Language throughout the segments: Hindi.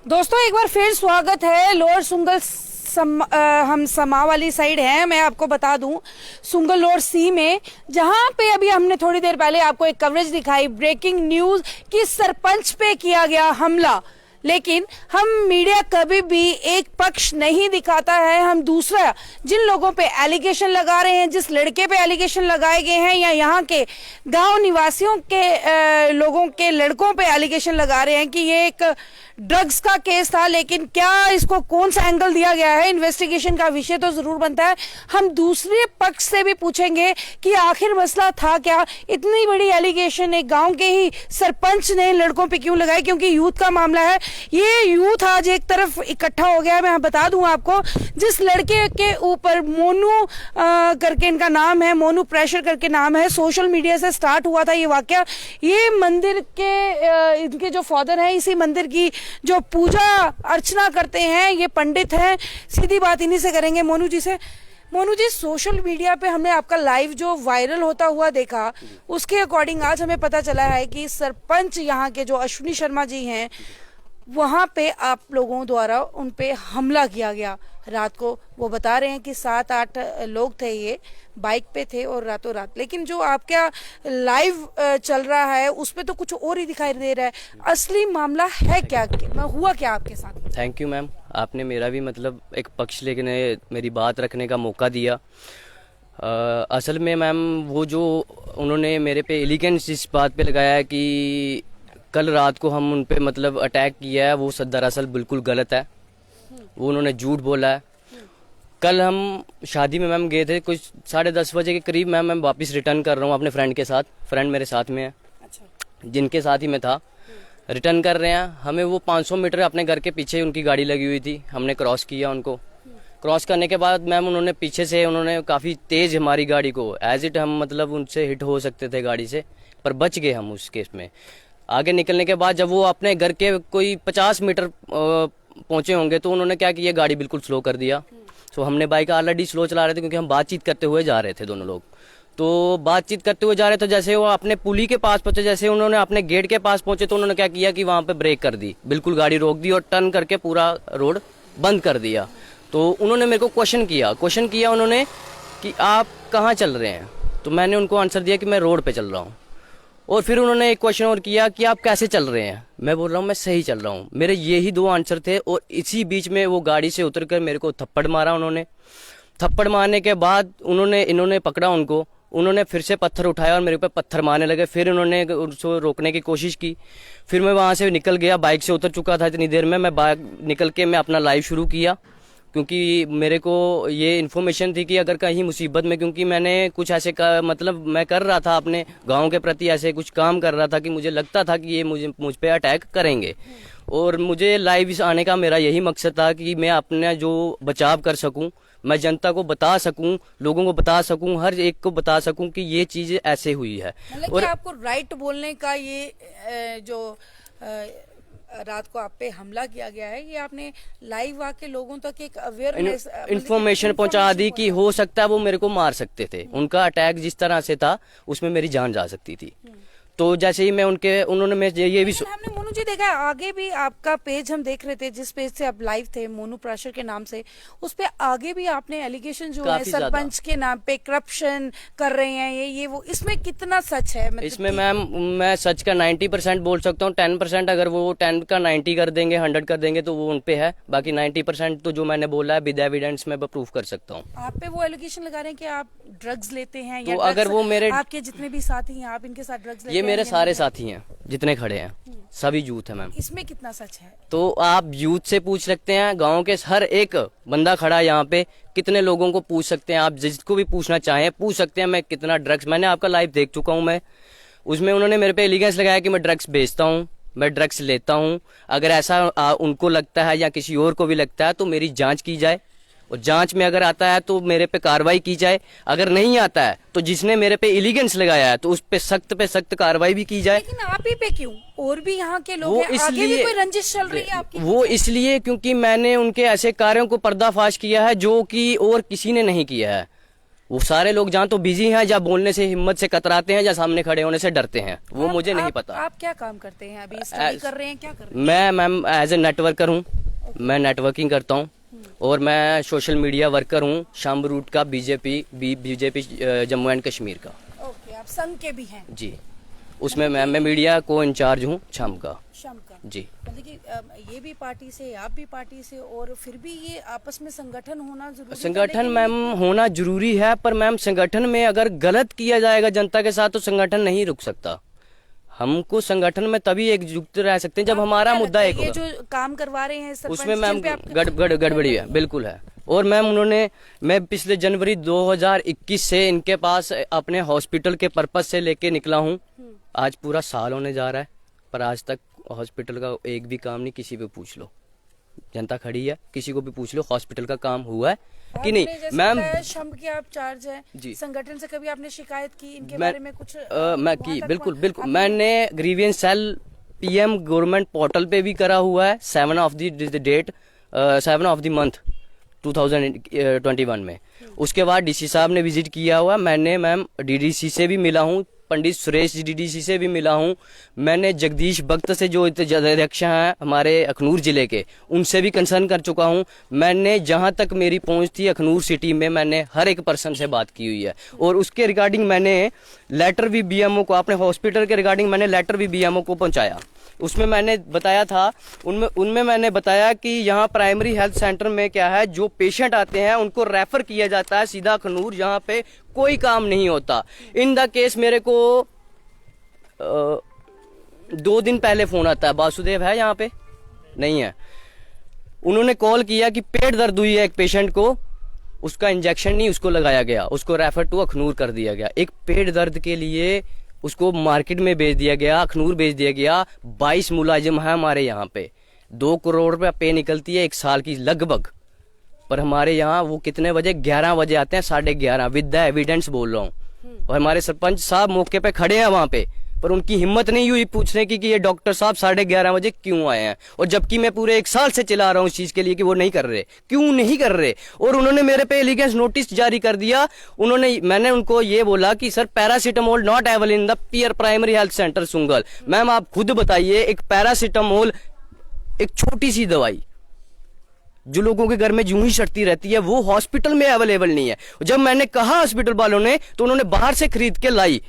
दोस्तों एक बार फिर स्वागत है। लोअर सुंगल हम समा वाली साइड हैं। मैं आपको बता दूं सुंगल लोअर सी में, जहां पे अभी हमने थोड़ी देर पहले आपको एक कवरेज दिखाई, ब्रेकिंग न्यूज कि सरपंच पे किया गया हमला। लेकिन हम मीडिया कभी भी एक पक्ष नहीं दिखाता है, हम दूसरा जिन लोगों पे एलिगेशन लगा रहे हैं, जिस लड़के पे एलिगेशन लगाए गए हैं या यहाँ के गांव निवासियों के लोगों के लड़कों पे एलिगेशन लगा रहे हैं कि ये एक ड्रग्स का केस था, लेकिन क्या इसको कौन सा एंगल दिया गया है, इन्वेस्टिगेशन का विषय तो जरूर बनता है। हम दूसरे पक्ष से भी पूछेंगे कि आखिर मसला था क्या, इतनी बड़ी एलिगेशन एक गांव के ही सरपंच ने लड़कों पे क्यों लगाई, क्योंकि यूथ का मामला है। ये यूथ आज एक तरफ इकट्ठा हो गया है। मैं बता दूं आपको, जिस लड़के के ऊपर मोनू करके इनका नाम है, मोनू प्रेशर करके नाम है, सोशल मीडिया से स्टार्ट हुआ था ये वाकया। ये मंदिर के इनके जो फादर हैं, इसी मंदिर की जो पूजा अर्चना करते हैं, ये पंडित हैं। सीधी बात इन्हीं से करेंगे, मोनू जी से। मोनू जी, सोशल मीडिया पे हमने आपका लाइव जो वायरल होता हुआ देखा, उसके अकॉर्डिंग आज हमें पता चला है कि सरपंच यहाँ के जो अश्विनी शर्मा जी हैं, वहां पे आप लोगों द्वारा उन पे हमला किया गया रात को। वो बता रहे हैं कि 7-8 लोग थे, ये बाइक पे थे और रातों रात। लेकिन जो आपका लाइव चल रहा है उस पे तो कुछ और ही दिखाई दे रहा है। असली मामला है क्या, हुआ क्या आपके साथ? थैंक यू मैम, आपने मेरा भी मतलब एक पक्ष लेके मेरी बात रखने का मौका दिया। असल में मैम वो जो उन्होंने मेरे पे एलिगेंस इस बात पे लगाया है कि कल रात को हम उन पे मतलब अटैक किया है, वो दरअसल बिल्कुल गलत है। वो उन्होंने झूठ बोला है। कल हम शादी में मैम गए थे, कुछ 10:30 बजे के करीब मैम मैं वापस रिटर्न कर रहा हूँ अपने फ्रेंड के साथ। फ्रेंड मेरे साथ में है। अच्छा। जिनके साथ ही मैं था, रिटर्न कर रहे हैं। हमें वो 500 मीटर अपने घर के पीछे उनकी गाड़ी लगी हुई थी, हमने क्रॉस किया उनको। क्रॉस करने के बाद मैम उन्होंने पीछे से उन्होंने काफ़ी तेज़ हमारी गाड़ी को एज इट हम मतलब उनसे हिट हो सकते थे गाड़ी से, पर बच गए हम उस केस में। आगे निकलने के बाद जब वो अपने घर के कोई 50 मीटर पहुंचे होंगे तो उन्होंने क्या किया, गाड़ी बिल्कुल स्लो कर दिया। तो हमने बाइक ऑलरेडी स्लो चला रहे थे क्योंकि हम बातचीत करते हुए जा रहे थे दोनों लोग। तो बातचीत करते हुए जा रहे थे, जैसे वो अपने पुली के पास पहुंचे, जैसे उन्होंने अपने गेट के पास पहुंचे तो उन्होंने क्या किया कि वहां पे ब्रेक कर दी, बिल्कुल गाड़ी रोक दी और टर्न करके पूरा रोड बंद कर दिया। तो उन्होंने मेरे को क्वेश्चन किया उन्होंने कि आप कहाँ चल रहे हैं। तो मैंने उनको आंसर दिया कि मैं रोड पे चल रहा हूँ। और फिर उन्होंने एक क्वेश्चन और किया कि आप कैसे चल रहे हैं। मैं बोल रहा हूँ मैं सही चल रहा हूँ। मेरे यही 2 आंसर थे। और इसी बीच में वो गाड़ी से उतरकर मेरे को थप्पड़ मारा। उन्होंने थप्पड़ मारने के बाद इन्होंने पकड़ा उनको, उन्होंने फिर से पत्थर उठाया और मेरे पे पत्थर मारने लगे। फिर उन्होंने उसको रोकने की कोशिश की। फिर मैं वहाँ से निकल गया, बाइक से उतर चुका था इतनी देर में। मैं बाइक निकल के मैं अपना लाइव शुरू किया, क्योंकि मेरे को ये इन्फॉर्मेशन थी कि अगर कहीं मुसीबत में, क्योंकि मैंने कुछ ऐसे मतलब मैं कर रहा था अपने गांव के प्रति, ऐसे कुछ काम कर रहा था कि मुझे लगता था कि ये मुझ पे अटैक करेंगे। और मुझे लाइव आने का मेरा यही मकसद था कि मैं अपना जो बचाव कर सकूं, मैं जनता को बता सकूं, लोगों को बता सकूं, हर एक को बता सकूं कि ये चीज़ ऐसे हुई है। मतलब और आपको राइट बोलने का ये जो रात को आप पे हमला किया गया है, ये आपने लाइव आके लोगों तक एक अवेयरनेस इन्फॉर्मेशन पहुंचा दी कि हो सकता है वो मेरे को मार सकते थे। उनका अटैक जिस तरह से था उसमें मेरी जान जा सकती थी। तो जैसे ही मैं उन्होंने मैं ये भी हमने मोनू जी देखा है, आगे भी आपका पेज हम देख रहे थे, जिस पेज से आप लाइव थे मोनू प्रेशर के नाम से, उस पे आगे भी आपने एलिगेशन जो है सरपंच के नाम पे करप्शन कर रहे हैं ये वो, इसमें कितना सच है? मतलब इसमें मैम मैं सच का 90% बोल सकता हूँ। 10% अगर वो 10 का 90 कर देंगे, 100 कर देंगे तो वो उन पे है। बाकी 90% तो जो मैंने बोला है विद एविडेंस मैं प्रूफ कर सकता हूँ। आप पे वो एलिगेशन लगा रहे हैं कि आप ड्रग्स लेते हैं, तो अगर वो मेरे आपके जितने भी साथी हैं आप इनके साथ ड्रग्स लेते हैं? मेरे सारे साथी हैं जितने खड़े हैं, सभी यूथ है मैम। इसमें कितना सच है? तो आप यूथ से पूछ सकते हैं, गांव के हर एक बंदा खड़ा है यहाँ पे, कितने लोगों को पूछ सकते हैं, आप जिसको भी पूछना चाहें पूछ सकते हैं। मैं कितना ड्रग्स, मैंने आपका लाइव देख चुका हूँ मैं, उसमें उन्होंने मेरे पे एलिगेंस लगाया कि मैं ड्रग्स बेचता हूँ, मैं ड्रग्स लेता हूँ। अगर ऐसा उनको लगता है या किसी और को भी लगता है तो मेरी जांच की जाए, और जांच में अगर आता है तो मेरे पे कार्रवाई की जाए। अगर नहीं आता है तो जिसने मेरे पे इलीगेंस लगाया है तो उस पे सख्त कार्रवाई भी की जाए। लेकिन आप ही पे क्यों? और भी यहाँ के लोग हैं, आगे भी कोई रंजिश चल रही है आपकी? वो इसलिए क्योंकि मैंने उनके ऐसे कार्यों को पर्दाफाश किया है जो कि और किसी ने नहीं किया है। वो सारे लोग जहाँ तो बिजी हैं, या बोलने से हिम्मत से कतराते हैं, या सामने खड़े होने से डरते हैं, वो मुझे नहीं पता। आप क्या काम करते हैं अभी? स्टडी कर रहे हैं, क्या कर रहे हैं? मैं मैम एज ए नेटवर्कर हूँ, मैं नेटवर्किंग करता हूँ, और मैं सोशल मीडिया वर्कर हूँ शाम रूट का, बीजेपी जम्मू एंड कश्मीर का। ओके, आप संघ के भी हैं? जी, उसमें मैं मीडिया को इंचार्ज हूँ शाम का। जी, मतलब कि ये भी पार्टी से, आप भी पार्टी से, और फिर भी ये आपस में संगठन होना जरूरी है? संगठन मैम होना जरूरी है, पर मैम संगठन में अगर गलत किया जाएगा जनता के साथ तो संगठन नहीं रुक सकता। हमको संगठन में तभी एकजुट रह सकते हैं जब हमारा मुद्दा एक ये होगा। जो काम करवा रहे हैं सरपंच, उसमें मैम जिन पे आप- गड़बड़ी है, बिल्कुल है। और मैम मैं पिछले जनवरी 2021 से इनके पास अपने हॉस्पिटल के पर्पज से लेके निकला हूँ। आज पूरा साल होने जा रहा है, पर आज तक हॉस्पिटल का एक भी काम नहीं। किसी पे पूछ लो, जनता खड़ी है, किसी को भी पूछ लो हॉस्पिटल का काम हुआ है कि नहीं। मैम शंभ के आप चार्ज है जी, संगठन से कभी आपने शिकायत की इनके मैं बारे में कुछ? मैं की बिल्कुल मैंने grievance cell PM government portal पे भी करा हुआ है 7 ऑफ द मंथ 2021 में। उसके बाद डीसी साहब ने विजिट किया हुआ। मैंने मैम डीडीसी से भी मिला हूँ, पंडित सुरेश जी डीडीसी से भी मिला हूँ। मैंने जगदीश भक्त से जो अध्यक्ष हैं हमारे अखनूर जिले के, उनसे भी कंसर्न कर चुका हूँ। मैंने जहाँ तक मेरी पहुँच थी अखनूर सिटी में, मैंने हर एक पर्सन से बात की हुई है। और उसके रिगार्डिंग मैंने लेटर भी बीएमओ को, अपने हॉस्पिटल के रिगार्डिंग मैंने लेटर भी बीएमओ को पहुँचाया। उसमें मैंने बताया था, उनमें मैंने बताया कि यहाँ प्राइमरी हेल्थ सेंटर में क्या है, जो पेशेंट आते हैं उनको रेफर किया जाता है सीधा अखनूर, जहाँ पे कोई काम नहीं होता। इन द केस मेरे को 2 दिन पहले फोन आता है, वासुदेव है यहाँ पे? नहीं है। उन्होंने कॉल किया कि पेट दर्द हुई है एक पेशेंट को, उसका इंजेक्शन नहीं उसको लगाया गया, उसको रेफर टू अखनूर कर दिया गया। एक पेट दर्द के लिए उसको मार्केट में भेज दिया गया, अखनूर भेज दिया गया। 22 मुलाजिम है हमारे यहाँ पे, 2 करोड़ रुपया पे निकलती है 1 साल की लगभग। पर हमारे यहाँ वो कितने बजे? 11 बजे आते हैं, 11:30, विद द एविडेंस बोल रहा हूँ। और हमारे सरपंच साहब मौके पे खड़े हैं वहाँ पे, पर उनकी हिम्मत नहीं हुई पूछने की कि ये डॉक्टर साहब 11:30 बजे क्यों आए हैं। और जबकि मैं पूरे 1 साल से चिल्ला रहा हूँ इस चीज के लिए कि वो नहीं कर रहे, क्यों नहीं कर रहे। और उन्होंने मेरे पे एलिगेंस नोटिस जारी कर दिया। मैंने उनको ये बोला कि sir paracetamol not available in the पियर primary health centre Sungal. Ma'am आप खुद बताइए, एक पैरासीटामोल, एक छोटी सी दवाई जो लोगों के घर में यूं ही सड़ती रहती है, वो हॉस्पिटल में अवेलेबल नहीं है। जब मैंने कहा हॉस्पिटल वालों ने, तो उन्होंने बाहर से खरीद के लाई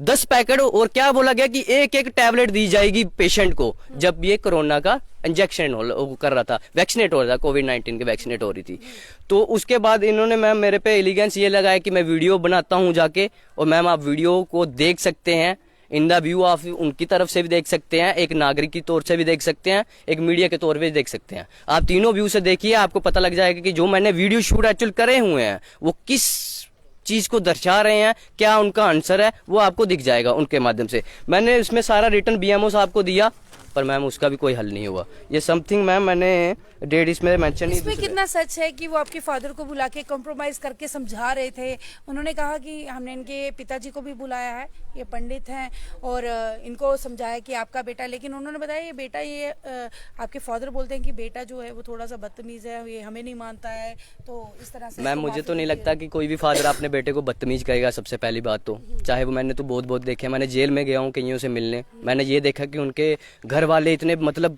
10 पैकेट, और क्या बोला गया कि एक टैबलेट दी जाएगी पेशेंट को। जब ये कोरोना का इंजेक्शन कर रहा था, वैक्सीनेट हो रहा था, कोविड-19 के वैक्सीनेट हो रही थी। तो उसके बाद इन्होंने मैम मेरे पे एलिगेंस ये लगाया कि मैं वीडियो बनाता हूं जाके। और मैम आप वीडियो को देख सकते हैं, इन द व्यू ऑफ, उनकी तरफ से भी देख सकते हैं, एक नागरिक की तौर से भी देख सकते हैं, एक मीडिया के तौर पे भी देख सकते हैं। आप तीनों व्यू से देखिए, आपको पता लग जाएगा कि जो मैंने वीडियो शूट एक्चुअल करे हुए हैं वो किस चीज को दर्शा रहे हैं, क्या उनका आंसर है, वो आपको दिख जाएगा उनके माध्यम से। मैंने इसमें सारा रिटर्न बीएमओ साहब को दिया, पर मैम उसका भी कोई हल नहीं हुआ। ये समथिंग मैम मैंने डेट इसमें मेंशन इसमें कितना सच है कि वो आपके फादर को बुला के कॉम्प्रोमाइज करके समझा रहे थे? उन्होंने कहा कि हमने इनके पिताजी को भी बुलाया है, ये पंडित हैं, और इनको समझाया कि आपका बेटा, लेकिन उन्होंने बताया ये बेटा, ये आपके फादर बोलते हैं कि बेटा जो है वो थोड़ा सा बदतमीज है, ये हमें नहीं मानता है। तो इस तरह से मैम मुझे तो नहीं लगता कि कोई भी फादर अपने बेटे को बदतमीज करेगा। सबसे पहली बात तो, चाहे वो, मैंने तो बहुत देखे, मैंने जेल में गया हूँ कईयों से मिलने, मैंने ये देखा कि उनके घर वाले इतने मतलब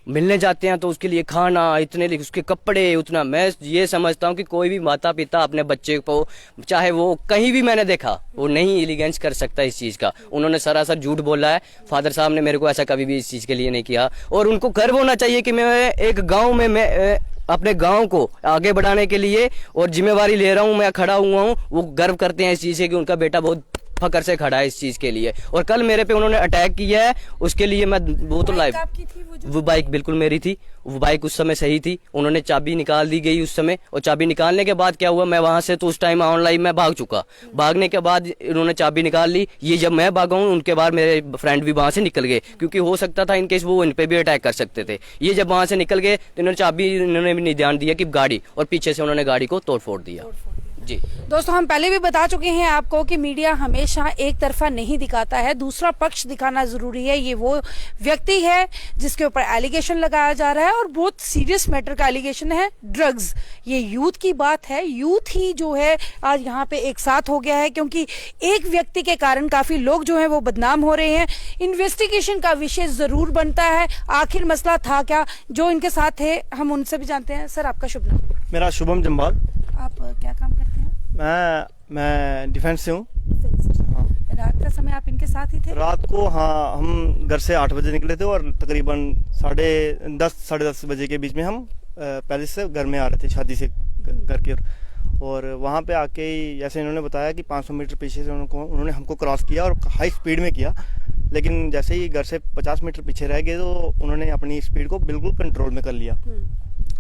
मिलने जाते हैं तो उसके लिए खाना, इतने उसके कपड़े, उतना। मैं ये समझता हूँ कि कोई भी माता पिता अपने बच्चे को, चाहे वो कहीं भी मैंने देखा, वो नहीं एलिगेंस कर सकता इस चीज़ का। उन्होंने सरासर झूठ बोला है। फादर साहब ने मेरे को ऐसा कभी भी इस चीज़ के लिए नहीं किया। और उनको गर्व होना चाहिए कि मैं एक गाँव में, मैं अपने गांव को आगे बढ़ाने के लिए और जिम्मेवारी ले रहा हूं, मैं खड़ा हुआ हूं। वो गर्व करते हैं इस चीज़ से कि उनका बेटा बहुत फकर से खड़ा है इस चीज के लिए। और कल मेरे पे उन्होंने अटैक किया है, उसके लिए मैं वो तो लाइव, वो बाइक बिल्कुल मेरी थी, वो बाइक उस समय सही थी। उन्होंने चाबी निकाल दी गई उस समय, और चाबी निकालने के बाद क्या हुआ, मैं वहां से तो उस टाइम ऑनलाइन मैं भाग चुका। भागने के बाद इन्होंने चाबी निकाल ली। ये जब मैं भागा हूँ, उनके बाद मेरे फ्रेंड भी वहां से निकल गए, क्योंकि हो सकता था इनकेस वो इन पे भी अटैक कर सकते थे। ये जब वहां से निकल गए तो इन्होंने चाबी, इन्होंने भी नहीं ध्यान दिया कि गाड़ी, और पीछे से उन्होंने गाड़ी को तोड़ फोड़ दिया। जी। दोस्तों हम पहले भी बता चुके हैं आपको कि मीडिया हमेशा एक तरफा नहीं दिखाता है, दूसरा पक्ष दिखाना जरूरी है। ये वो व्यक्ति है जिसके ऊपर एलिगेशन लगाया जा रहा है और बहुत सीरियस मैटर का एलिगेशन है, ड्रग्स। ये यूथ की बात है, यूथ ही जो है आज यहाँ पे एक साथ हो गया है, क्योंकि एक व्यक्ति के कारण काफी लोग जो है वो बदनाम हो रहे हैं। इन्वेस्टिगेशन का विषय जरूर बनता है, आखिर मसला था क्या। जो इनके साथ थे हम उनसे भी जानते हैं। सर आपका शुभ नाम? मेरा शुभम जम्बाल। आप क्या काम करते हैं? मैं डिफेंस से हूँ। हाँ। रात का समय आप इनके साथ ही थे? रात को हाँ, हम घर से 8 बजे निकले थे और तकरीबन 10:30 बजे के बीच में हम पैलेस से घर में आ रहे थे, शादी से घर के। और वहाँ पे आके ही जैसे इन्होंने बताया कि 500 मीटर पीछे से उन्होंने हमको क्रॉस किया और हाई स्पीड में किया, लेकिन जैसे ही घर से 50 मीटर पीछे रह गए तो उन्होंने अपनी स्पीड को बिल्कुल कंट्रोल में कर लिया।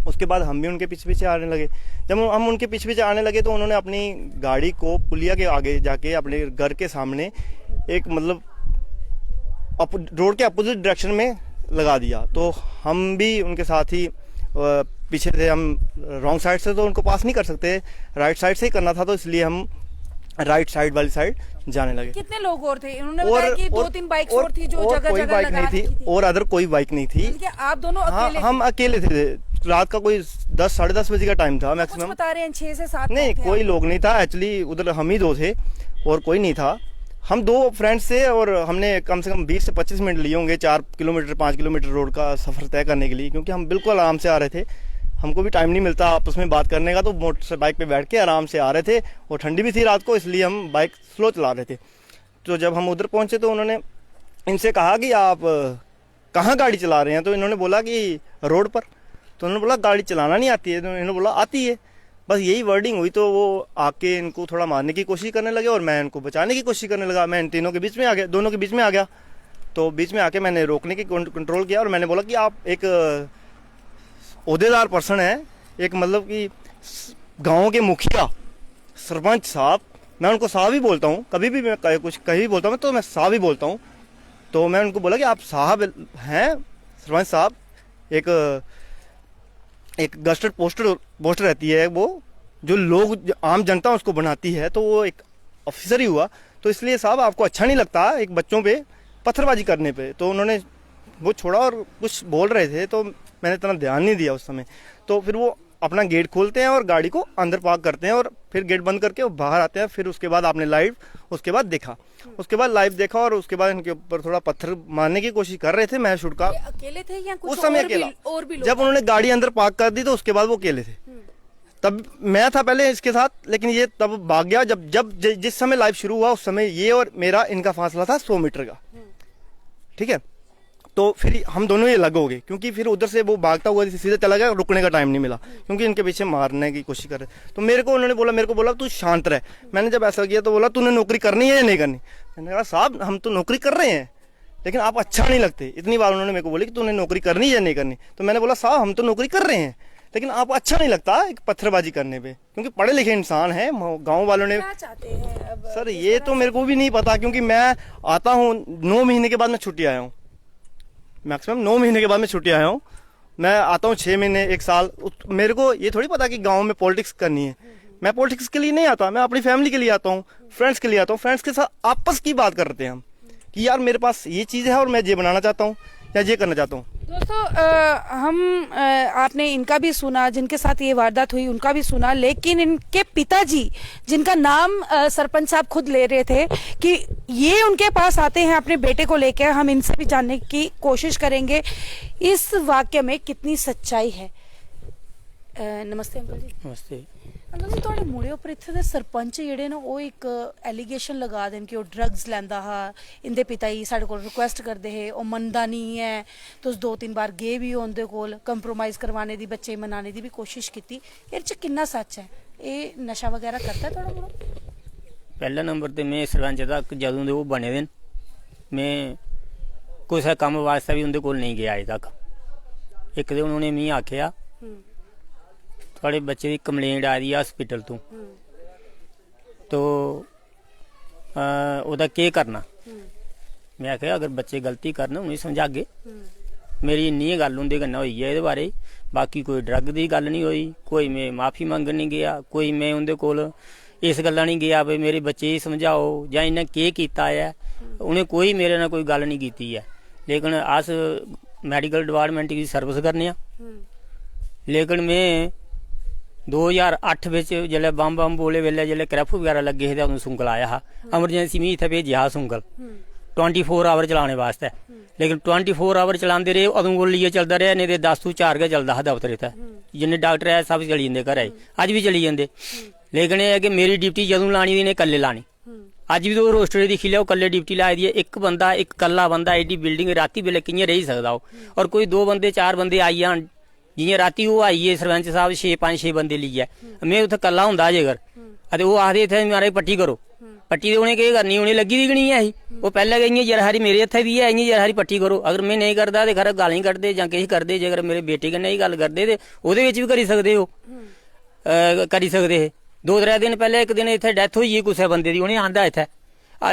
उसके बाद हम भी उनके पीछे पीछे आने लगे। जब हम उनके पीछे पीछे आने लगे तो उन्होंने अपनी गाड़ी को पुलिया के आगे जाके अपने घर के सामने एक मतलब रोड के अपोजिट डायरेक्शन में लगा दिया। तो हम भी उनके साथ ही पीछे थे। हम रॉन्ग साइड से तो उनको पास नहीं कर सकते, राइट साइड से ही करना था, तो इसलिए हम राइट साइड वाली साइड जाने लगे। कितने लोग और थे? उन्होंने बताया कि 2-3 बाइक्स और थी जो जगह कोई जगह बाइक नहीं थी और अदर कोई बाइक नहीं थी। आप दोनों हाँ, अकेले हम अकेले थे। रात का कोई 10-10:30 बजे का टाइम था मैक्सिमम। बता रहे हैं 6 से 7 नहीं, कोई लोग नहीं था एक्चुअली, उधर हम ही 2 थे और कोई नहीं था। हम 2 फ्रेंड्स थे और हमने कम से कम 20 से 25 मिनट लिए होंगे 4 किलोमीटर 5 किलोमीटर रोड का सफर तय करने के लिए, क्योंकि हम बिल्कुल आराम से आ रहे थे। हमको भी टाइम नहीं मिलता आपस में बात करने का, तो मोटर से बाइक पे बैठ के आराम से आ रहे थे और ठंडी भी थी रात को, इसलिए हम बाइक स्लो चला रहे थे। तो जब हम उधर पहुंचे तो उन्होंने इनसे कहा कि आप कहाँ गाड़ी चला रहे हैं, तो इन्होंने बोला कि रोड पर। तो उन्होंने बोला गाड़ी चलाना नहीं आती है, तो इन्होंने बोला आती है। बस यही वर्डिंग हुई, तो वो आके इनको थोड़ा मारने की कोशिश करने लगे और मैं इनको बचाने की कोशिश करने लगा। मैं इन तीनों के बीच में आ गया, दोनों के बीच में आ गया। तो बीच में आके मैंने रोकने की कंट्रोल किया और मैंने बोला कि आप एक ओहदेदार पर्सन है, एक मतलब कि गाँव के मुखिया सरपंच साहब, मैं उनको साहब ही बोलता हूँ, कभी भी मैं कुछ कहीं बोलता हूँ तो मैं साहब ही बोलता हूँ। तो मैं उनको बोला कि आप साहब हैं सरपंच साहब, एक गस्टेड पोस्टर रहती है वो जो लोग आम जनता उसको बनाती है, तो वो एक ऑफिसर ही हुआ। तो इसलिए साहब आपको अच्छा नहीं लगता एक बच्चों पे पत्थरबाजी करने पे। तो उन्होंने वो छोड़ा और कुछ बोल रहे थे, तो मैंने इतना ध्यान नहीं दिया उस समय। तो फिर वो अपना गेट खोलते हैं और गाड़ी को अंदर पार्क करते हैं और फिर गेट बंद करके वो बाहर आते हैं। फिर उसके बाद आपने लाइव उसके बाद देखा और उसके बाद इनके ऊपर थोड़ा पत्थर मारने की कोशिश कर रहे थे। मैं शुड का अकेले थे या कुछ उस समय अकेला, और भी जब उन्होंने गाड़ी अंदर पार्क कर दी तो उसके बाद वो अकेले थे। तब मैं था पहले इसके साथ, लेकिन ये तब भाग गया। जब जिस समय लाइव शुरू हुआ उस समय ये और मेरा इनका फासला था 100 मीटर का, ठीक है। तो फिर हम दोनों ही अलग हो गए, क्योंकि फिर उधर से वो भागता हुआ सीधे चला गया, रुकने का टाइम नहीं मिला, क्योंकि इनके पीछे मारने की कोशिश कर रहे। तो मेरे को बोला तू शांत रह। मैंने जब ऐसा किया तो बोला तूने नौकरी करनी है या नहीं करनी। मैंने कहा साहब हम तो नौकरी कर रहे हैं, लेकिन आप अच्छा नहीं लगते। इतनी बार उन्होंने मेरे को बोली कि तूने नौकरी करनी है या नहीं करनी। तो मैंने बोला साहब हम तो नौकरी कर रहे हैं, लेकिन आप अच्छा नहीं लगता एक पत्थरबाजी करने पे, क्योंकि पढ़े लिखे इंसान है। गांव वालों ने क्या चाहते हैं अब? सर ये तो मेरे को भी नहीं पता, क्योंकि मैं आता हूँ 9 महीने के बाद मैं छुट्टी आया हूँ, मैक्सिमम 9 महीने के बाद मैं छुट्टी आया हूँ। मैं आता हूँ 6 महीने 1 साल। मेरे को ये थोड़ी पता कि गांव में पॉलिटिक्स करनी है। मैं पॉलिटिक्स के लिए नहीं आता, मैं अपनी फैमिली के लिए आता हूँ, फ्रेंड्स के लिए आता हूँ। फ्रेंड्स के साथ आपस की बात करते हैं हम कि यार मेरे पास ये चीज़ है और मैं ये बनाना चाहता हूँ या ये करना चाहता हूँ। दोस्तों आपने इनका भी सुना, जिनके साथ ये वारदात हुई उनका भी सुना, लेकिन इनके पिताजी जिनका नाम सरपंच साहब खुद ले रहे थे कि ये उनके पास आते हैं अपने बेटे को लेकर, हम इनसे भी जानने की कोशिश करेंगे इस वाक्य में कितनी सच्चाई है। नमस्ते अंकल जी। नमस्ते अंकल जी, ਤੁਹਾਡੇ ਮੁੰਡੇ ਉੱਪਰ ਇੱਥੇ ਦੇ ਸਰਪੰਚ ਜਿਹੜੇ ਨੇ ਉਹ ਇੱਕ ਐਲੀਗੇਸ਼ਨ ਲਗਾ ਦੇਣ ਕਿ ਉਹ ਡਰੱਗਸ ਲੈਂਦਾ ਹਾ, ਇਹਦੇ ਪਿਤਾ ਜੀ ਸਾਡੇ ਕੋਲ ਰਿਕੁਐਸਟ ਕਰਦੇ ਹੈ, ਉਹ ਮੰਨਦਾ ਨਹੀਂ ਹੈ। ਤੁਸੀਂ 2-3 ਵਾਰ ਗਏ ਵੀ ਉਹਦੇ ਕੋਲ, ਕੰਪਰੋਮਾਈਜ਼ ਕਰਵਾਉਣੇ ਦੀ, ਬੱਚੇ ਮਨਾਉਣੇ ਦੀ ਵੀ ਕੋਸ਼ਿਸ਼ ਕੀਤੀ। ਇਹਦੇ 'ਚ ਕਿੰਨਾ ਸੱਚ ਹੈ? ਇਹ ਨਸ਼ਾ ਵਗੈਰਾ ਕਰਦਾ ਤੁਹਾਡਾ ਮੁੰਡਾ? ਪਹਿਲਾ ਨੰਬਰ ਤੇ ਮੈਂ ਸਰਪੰਚ ਤੱਕ ਜਦੋਂ ਦੇ ਉਹ ਬਣੇ ਦੇ ਮੈਂ ਕਿਸੇ ਕੰਮ ਵਾਸਤੇ ਵੀ ਉਹਦੇ ਕੋਲ ਨਹੀਂ ਗਿਆ ਅਜੇ ਤੱਕ। ਇੱਕ ਦੇ ਉਹਨਾਂ ਨੇ ਮੈਨੂੰ ਆਖਿਆ ਤੁਹਾਡੇ ਬੱਚੇ ਦੀ ਕੰਪਲੇਂਟ ਆ ਰਹੀ ਆ ਹਸਪੀਟਲ ਤੋਂ, तो ਉਹਦਾ ਕੀ ਕਰਨਾ। मैं आख्या अगर बच्चे गलती करन उन्हें समझागे। मेरी इन्नी गल उंदे कन्नै होई है इहदे बारे, बाकी कोई ड्रग की गल नहीं हुई, कोई मैं माफ़ी मंगन नहीं गया, कोई मैं उनके कोल इस गल्ला नहीं गया भी मेरे बच्चे समझाओ या इन्हें केह् कीता है, उन्हें कोई मेरे नाल कोई गल नहीं की है। लेकिन अस मैडिकल डिपार्टमेंट की सर्विस करने, लेकिन मैं 2008 बिच जिसलै बम बोले वेल्ले जिसलै क्रैफ वगैरह लगे थे उदों सुंगल आया हा, एमरजेंसी में इत्थै भेजेआ हा सुंगल 24 आवर चलाने वास्ते। लेकिन 24 आवर चलाते रहे, अदों कोल लिए चलदा रहा, नहीं तो 10 तो 4 गै चलदा हा दफ्तर इत्थै, जिन्ने डॉक्टर है सब चली जंदे घरै, अज भी चली जंदे। लेकिन यह है कि मेरी ड्यूटी जदों लानी दी इन्हें कल्ले लानी, अज भी तो रोस्टर दिक्खी लैओ कल्ले ड्यूटी लाई दी है। एक बंदा एक कल्ला बंदा एडी बिल्डिंग राती बेल्ले कि'यां रेही सकदा ओह्, और कोई 2 बंदे 4 बंदे आई जान, जियां राती ओह् आई गे सरपंच साहब 5-6 बंदे लेइयै, मैं उत्थै कल्ला हुंदा जेकर ते ओह् आखदे इत्थै म्हाराज पट्टी करो, पट्टी ते उ'नें केह् करनी, उ'नें लग्गी दी गै नहीं ऐ, ओह् पैह्लें गै इ'यां जरा हारी मेरे हत्थै बी है, इ'यां जरा हारी पट्टी करो, अगर मैं नहीं करदा ते खरा गालीं कड्ढदे जां किश करदे, जेकर मेरे बेटे कन्नै ही गल्ल करदे ते ओह्दे बिच बी करी सकदे, ओह् करी सकदे हे। 2-3 दिन पैह्ले इक दिन इत्थै डैथ होई गेई कुसै बंदे दी, उ'नें आंदा इत्थै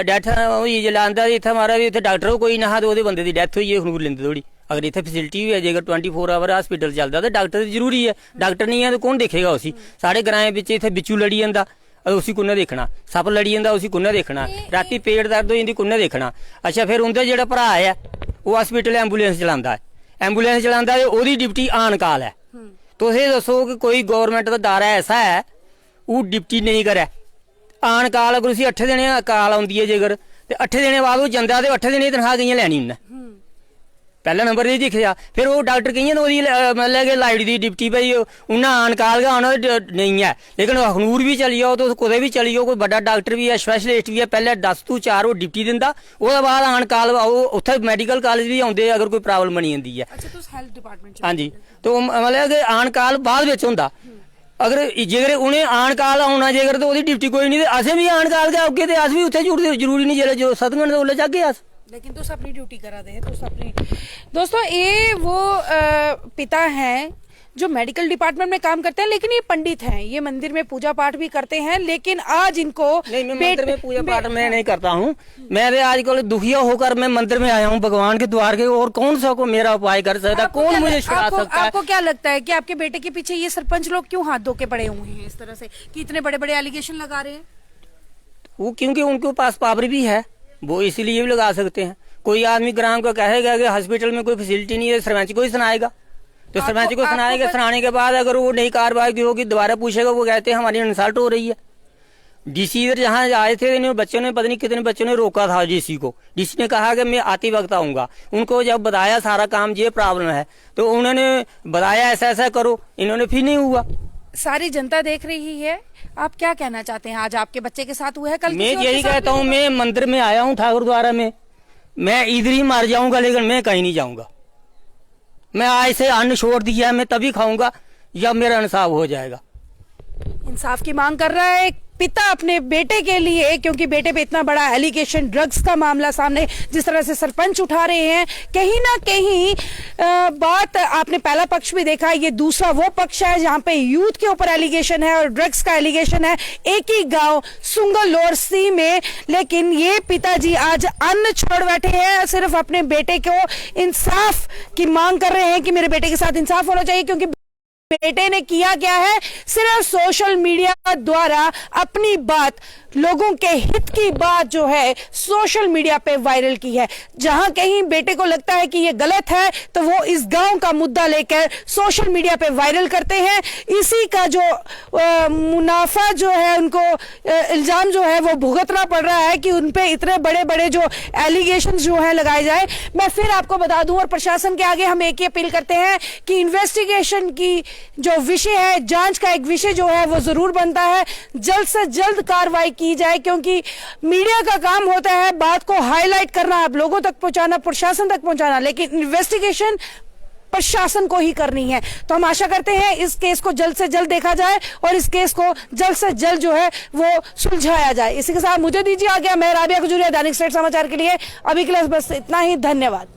डैथ होई जिसलै आंदा इत्थै महाराज इत्थै डॉक्टर कोई ना हा ते ओह्दे बंदे दी डैथ होई गेई अखनूर लिंदे धोड़ी। अगर इत्थै फैसिलिटी भी है, जेकर 24 आवर हॉस्पिटल चलदा ते डॉक्टर जरूरी है, डॉक्टर नहीं है तो कौन देखेगा उसी। साढ़े ग्राएं बिच इत्थै बिच्चू लड़ी जंदा उसी कुन्नै देखना, सप्प लड़ी जंदा उसी कुन्नै देखना, राती पेट दर्द हो जांदी कुन्नै देखना। अच्छा फिर उं'दा जेह्ड़ा भरा है ओह् हॉस्पिटल एंबूलेंस चलांदा है, एंबूलेंस चलांदा ते ओह्दी ड्यूटी आन काल है। तुस एह् दस्सो कि कोई गौरमेंट दा दायरा ऐसा है ओह् ड्यूटी नहीं करे, आन काल अगर उसी 8 दिन काल आउंदी है जेकर ते 8 दिन बाद ओह् जंदा ते 8 दिन दी तनखाह कि'यां लैनी उन्नै, पहला नंबर ये दिक्खेआ। फिर वो डॉक्टर कि'यां ओह्दी मतलब कि लाइट दी ड्यूटी भाई उन्नै आन काल गै आना नहीं है। लेकिन अखनूर भी चली जाओ, तुस कुदै भी चली जाओ, कोई बड्डा डॉक्टर भी है, स्पैशलिस्ट भी है, पहले 10 तो 4 वो ड्यूटी दिंदा, ओह्दे बाद आन काल उत्थै मैडिकल कॉलेज भी आउंदे अगर कोई प्रॉब्लम बनी जंदी है। अच्छा तुस हेल्थ डिपार्टमेंट हाँ जी, तो मतलब कि आन काल बाद बिच होंदा, अगर जेकर उन्हें आन काल आना जेकर तो ओह्दी ड्यूटी कोई नहीं, असें भी आन काल गै औगे ते अस भी उत्थै जरूरी नहीं जेल्लै जो सदगन ते ओल्लै जागे अस, लेकिन तुस अपनी ड्यूटी करा दे तुस अपनी। दोस्तों ये वो पिता हैं जो मेडिकल डिपार्टमेंट में काम करते हैं, लेकिन ये पंडित हैं, ये मंदिर में पूजा पाठ भी करते हैं, लेकिन आज इनको नहीं, मैं मंदिर में पूजा पाठ मैं नहीं करता हूँ। मैं आजकल दुखिया होकर मैं मंदिर में आया हूँ भगवान के द्वार के, और कौन सा को मेरा उपाय कर सकता, कौन मुझे छुड़ा सकता है। आपको क्या लगता है कि आपके बेटे के पीछे ये सरपंच लोग क्यों हाथ धो के पड़े हुए हैं इस तरह से कि इतने बड़े बड़े एलिगेशन लगा रहे हैं? वो क्योंकि उनके पास पावर भी है, वो इसीलिए भी लगा सकते हैं। कोई आदमी ग्राम को कहेगा कि हॉस्पिटल में कोई फैसिलिटी नहीं है, सरपंच को ही सुनाएगा, तो सरपंच को सुनाएगा, सुनाने के बाद अगर वो नई कार्रवाई होगी दोबारा पूछेगा, वो कहते हैं हमारी इंसल्ट हो रही है। डीसी इधर जहाँ आए थे इन्होंने बच्चों ने पता नहीं कितने बच्चों ने रोका था डीसी को, डीसी ने कहा कि मैं आते वक्त आऊंगा। उनको जब बताया सारा काम ये प्रॉब्लम है तो उन्होंने बताया ऐसा ऐसा करो, इन्होंने फिर नहीं हुआ। सारी जनता देख रही है, आप क्या कहना चाहते हैं? आज आपके बच्चे के साथ हुआ है, कल मैं यही कहता हूँ, मैं मंदिर में आया हूँ ठाकुर द्वारा में, मैं इधर ही मर जाऊंगा लेकिन मैं कहीं नहीं जाऊंगा। मैं आज से अन्न छोड़ दिया है, मैं तभी खाऊंगा जब मेरा इंसाफ हो जाएगा। इंसाफ की मांग कर रहा है पिता अपने बेटे के लिए, क्योंकि बेटे पे इतना बड़ा एलिगेशन, ड्रग्स का मामला सामने जिस तरह से सरपंच उठा रहे हैं, कहीं ना कहीं बात आपने पहला पक्ष भी देखा, ये दूसरा वो पक्ष है जहां पे यूथ के ऊपर एलिगेशन है और ड्रग्स का एलिगेशन है, एक ही गांव सुंगल लोअर सी में। लेकिन ये पिताजी आज अन्न छोड़ बैठे हैं, सिर्फ अपने बेटे को इंसाफ की मांग कर रहे हैं कि मेरे बेटे के साथ इंसाफ होना चाहिए, क्योंकि बेटे ने किया क्या है, सिर्फ सोशल मीडिया द्वारा अपनी बात, लोगों के हित की बात जो है सोशल मीडिया पे वायरल की है। जहां कहीं बेटे को लगता है कि ये गलत है तो वो इस गांव का मुद्दा लेकर सोशल मीडिया पे वायरल करते हैं। इसी का जो मुनाफा जो है, उनको इल्जाम जो है वो भुगतना पड़ रहा है कि उनपे इतने बड़े बड़े जो एलिगेशन जो है लगाए जाए। मैं फिर आपको बता दूं, और प्रशासन के आगे हम एक ही अपील करते हैं कि इन्वेस्टिगेशन की जो विषय है, जांच का एक विषय जो है वो जरूर बनता है, जल्द से जल्द कार्रवाई की जाए, क्योंकि मीडिया का काम होता है बात को हाईलाइट करना, आप लोगों तक पहुंचाना, प्रशासन तक पहुंचाना, लेकिन इन्वेस्टिगेशन प्रशासन को ही करनी है। तो हम आशा करते हैं इस केस को जल्द से जल्द देखा जाए और इस केस को जल्द से जल्द जो है वो सुलझाया जाए। इसी के साथ मुझे दीजिए आ गया, मैं राबिया खजूरिया, दैनिक स्टेट समाचार के लिए अभी के लिए बस इतना ही। धन्यवाद।